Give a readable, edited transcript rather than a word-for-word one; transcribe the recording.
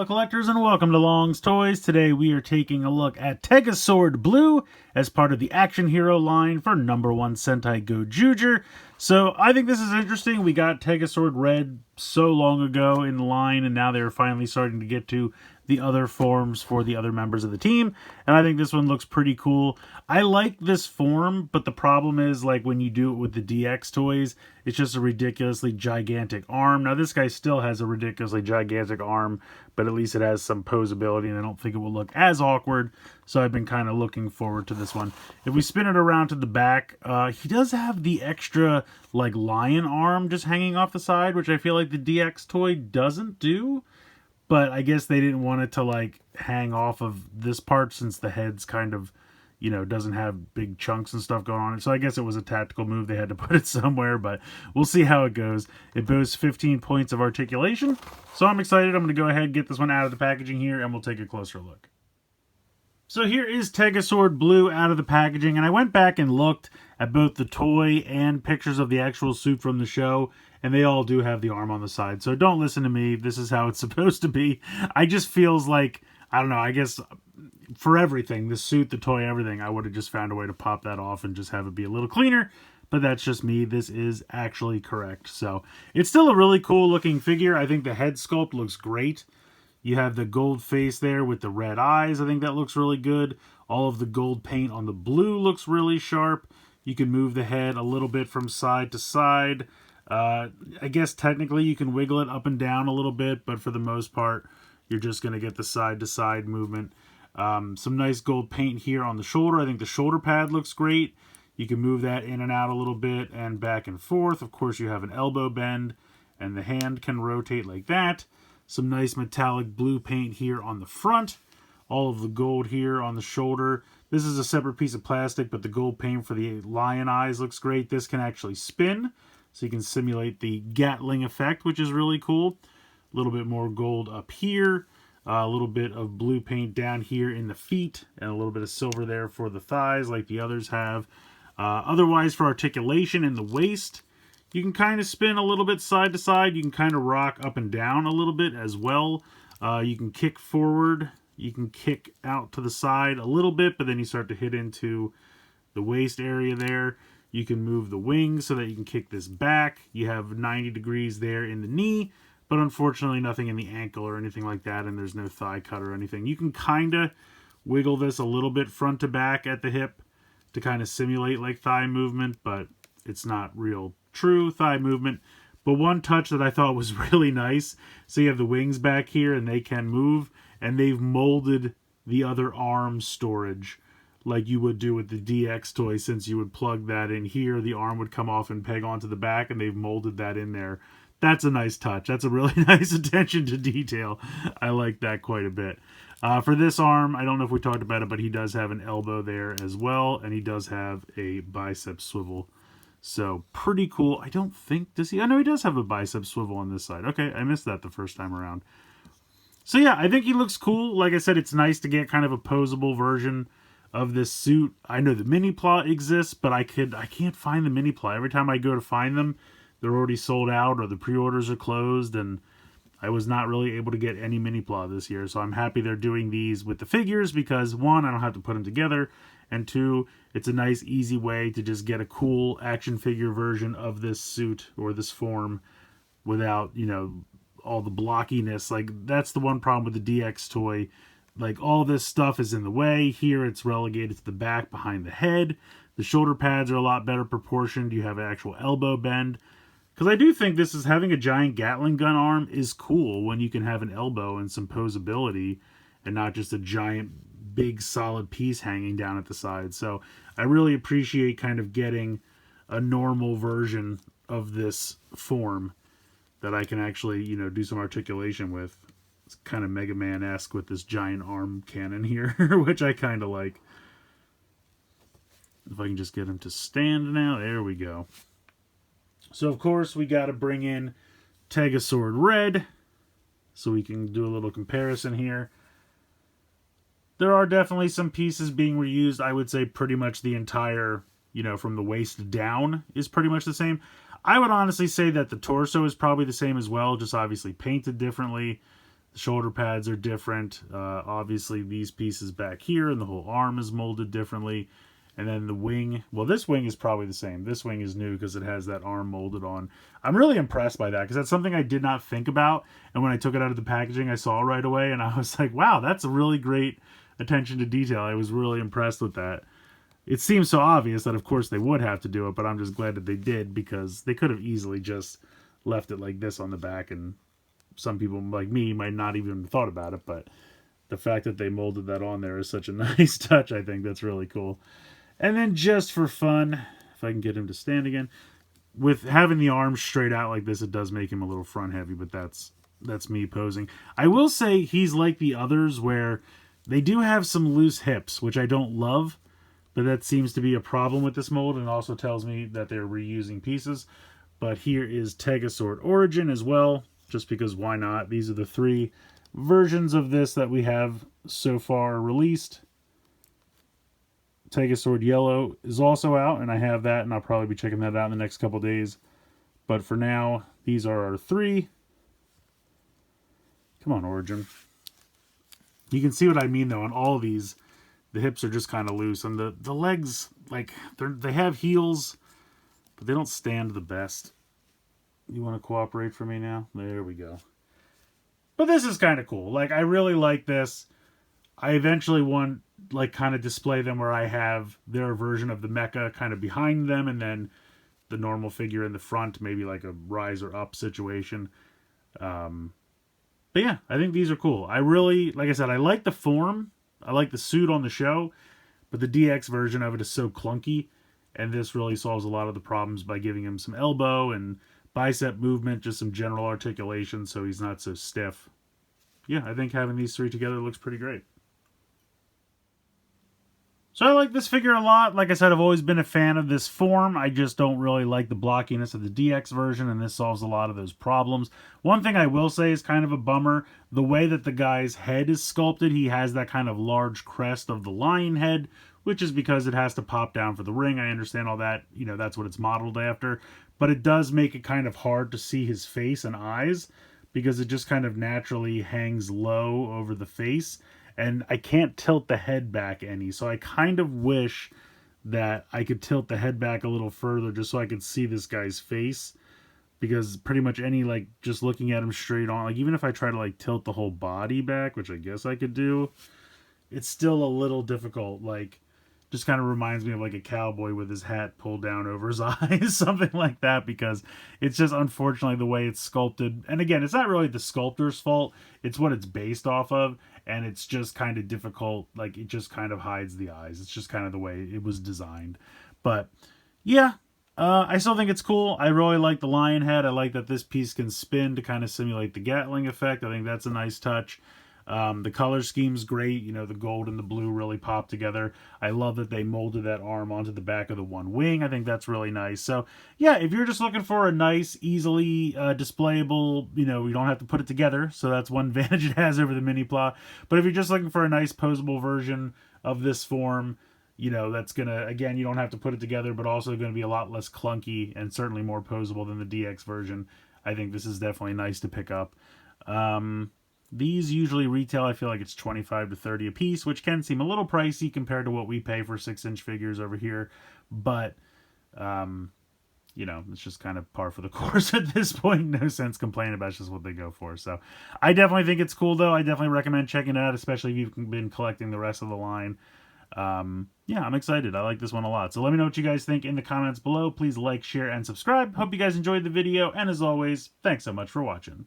collectors, and welcome to Long's Toys. Today we are taking a look at Tega Sword Blue as part of the Action Hero line for #1 Sentai Gozyuger. So I think this is interesting. We got Tega Sword Red so long ago in the line, and now they're finally starting to get to the other forms for the other members of the team, and I think this one looks pretty cool. I like this form, but the problem is, like, when you do it with the DX toys, it's just a ridiculously gigantic arm. Now this guy still has a ridiculously gigantic arm, but at least it has some posability, and I don't think it will look as awkward, so I've been kind of looking forward to this one. If we spin it around to the back, he does have the extra, like, lion arm just hanging off the side, which I feel like the DX toy doesn't do. But I guess they didn't want it to, like, hang off of this part since the head's kind of, you know, doesn't have big chunks and stuff going on it. So I guess it was a tactical move. They had to put it somewhere, but we'll see how it goes. It boasts 15 points of articulation. So I'm excited. I'm going to go ahead and get this one out of the packaging here, and we'll take a closer look. So here is Tega Sword Blue out of the packaging, and I went back and looked at both the toy and pictures of the actual suit from the show, and they all do have the arm on the side. So don't listen to me. This is how it's supposed to be. I just feels like, I don't know, I guess for everything, the suit, the toy, everything, I would have just found a way to pop that off and just have it be a little cleaner. But that's just me. This is actually correct. So it's still a really cool looking figure. I think the head sculpt looks great. You have the gold face there with the red eyes. I think that looks really good. All of the gold paint on the blue looks really sharp. You can move the head a little bit from side to side. I guess technically you can wiggle it up and down a little bit, but for the most part, you're just going to get the side-to-side movement. Some nice gold paint here on the shoulder. I think the shoulder pad looks great. You can move that in and out a little bit and back and forth. Of course, you have an elbow bend, and the hand can rotate like that. Some nice metallic blue paint here on the front. All of the gold here on the shoulder. This is a separate piece of plastic, but the gold paint for the lion eyes looks great. This can actually spin, so you can simulate the Gatling effect, which is really cool. A little bit more gold up here. A little bit of blue paint down here in the feet, and a little bit of silver there for the thighs, like the others have. Otherwise, for articulation in the waist, you can kind of spin a little bit side to side. You can kind of rock up and down a little bit as well. You can kick forward. You can kick out to the side a little bit, but then you start to hit into the waist area there. You can move the wings so that you can kick this back. You have 90 degrees there in the knee, but unfortunately nothing in the ankle or anything like that, and there's no thigh cut or anything. You can kind of wiggle this a little bit front to back at the hip to kind of simulate like thigh movement, but it's not real true thigh movement. But one touch that I thought was really nice, so you have the wings back here and they can move, and they've molded the other arm storage like you would do with the DX toy. Since you would plug that in here, the arm would come off and peg onto the back, and they've molded that in there. That's a nice touch. That's a really nice attention to detail. I like that quite a bit. For this arm, I don't know if we talked about it, but he does have an elbow there as well, and he does have a bicep swivel. So, pretty cool. I don't think, does he? I know he does have a bicep swivel on this side. Okay, I missed that the first time around. So yeah, I think he looks cool. Like I said, it's nice to get kind of a posable version of this suit. I know the mini plot exists, but I can't find the mini plot. Every time I go to find them, they're already sold out or the pre-orders are closed, and I was not really able to get any mini plot this year. So I'm happy they're doing these with the figures because, one, I don't have to put them together, and two, it's a nice, easy way to just get a cool action figure version of this suit or this form without, you know, all the blockiness. Like, that's the one problem with the DX toy. Like, all this stuff is in the way. Here it's relegated to the back behind the head. The shoulder pads are a lot better proportioned. You have an actual elbow bend. Because I do think this is, having a giant Gatling gun arm is cool when you can have an elbow and some posability and not just a giant big solid piece hanging down at the side. So I really appreciate kind of getting a normal version of this form that I can actually, you know, do some articulation with. It's kind of Mega Man-esque with this giant arm cannon here, which I kind of like. If I can just get him to stand now. There we go. So, of course, we got to bring in Tega Sword Red so we can do a little comparison here. There are definitely some pieces being reused. I would say pretty much the entire, you know, from the waist down is pretty much the same. I would honestly say that the torso is probably the same as well, just obviously painted differently. The The shoulder pads are different. Obviously, these pieces back here and the whole arm is molded differently. And then the wing, well, this wing is probably the same. This wing is new because it has that arm molded on. I'm really impressed by that because that's something I did not think about. And when I took it out of the packaging, I saw right away. And I was like, wow, that's a really great attention to detail. I was really impressed with that. It seems so obvious that, of course, they would have to do it. But I'm just glad that they did because they could have easily just left it like this on the back. And some people like me might not even have thought about it. But the fact that they molded that on there is such a nice touch. I think that's really cool. And then just for fun, if I can get him to stand again, with having the arms straight out like this, it does make him a little front heavy, but that's me posing. I will say he's like the others where they do have some loose hips, which I don't love, but that seems to be a problem with this mold and also tells me that they're reusing pieces. But here is Tega Sword Origin as well, just because why not? These are the 3 versions of this that we have so far released. Tega Sword Yellow is also out, and I have that, and I'll probably be checking that out in the next couple days. But for now, these are our 3. Come on, Origin. You can see what I mean, though. On all of these, the hips are just kind of loose, and the legs, like, they have heels, but they don't stand the best. You want to cooperate for me now? There we go. But this is kind of cool. Like, I really like this. I eventually want, like, kind of display them where I have their version of the mecha kind of behind them and then the normal figure in the front, maybe like a rise or up situation. But yeah, I think these are cool. I really, like I said, I like the form. I like the suit on the show, but the DX version of it is so clunky, and this really solves a lot of the problems by giving him some elbow and bicep movement, just some general articulation so he's not so stiff. Yeah, I think having these 3 together looks pretty great. So I like this figure a lot. Like I said, I've always been a fan of this form. I just don't really like the blockiness of the DX version, and this solves a lot of those problems. One thing I will say is kind of a bummer. The way that the guy's head is sculpted, he has that kind of large crest of the lion head, which is because it has to pop down for the ring. I understand all that. You know, that's what it's modeled after. But it does make it kind of hard to see his face and eyes because it just kind of naturally hangs low over the face. And I can't tilt the head back any. So I kind of wish that I could tilt the head back a little further just so I could see this guy's face. Because pretty much any, like, just looking at him straight on, like, even if I try to, like, tilt the whole body back, which I guess I could do, it's still a little difficult. Like, just kind of reminds me of, like, a cowboy with his hat pulled down over his eyes, something like that, because it's just, unfortunately, the way it's sculpted. And again, it's not really the sculptor's fault. It's what it's based off of. And it's just kind of difficult. Like, it just kind of hides the eyes. It's just kind of the way it was designed. But, yeah, I still think it's cool. I really like the lion head. I like that this piece can spin to kind of simulate the Gatling effect. I think that's a nice touch. The color scheme's great. You know, the gold and the blue really pop together. I love that they molded that arm onto the back of the one wing. I think that's really nice. So, yeah, if you're just looking for a nice, easily displayable, you know, you don't have to put it together. So that's one advantage it has over the mini plot. But if you're just looking for a nice posable version of this form, you know, that's going to, again, you don't have to put it together, but also going to be a lot less clunky and certainly more posable than the DX version. I think this is definitely nice to pick up. These usually retail, I feel like it's 25 to 30 a piece, which can seem a little pricey compared to what we pay for 6-inch figures over here. But, you know, it's just kind of par for the course at this point. No sense complaining about it. It's just what they go for. So I definitely think it's cool, though. I definitely recommend checking it out, especially if you've been collecting the rest of the line. Yeah, I'm excited. I like this one a lot. So let me know what you guys think in the comments below. Please like, share, and subscribe. Hope you guys enjoyed the video. And as always, thanks so much for watching.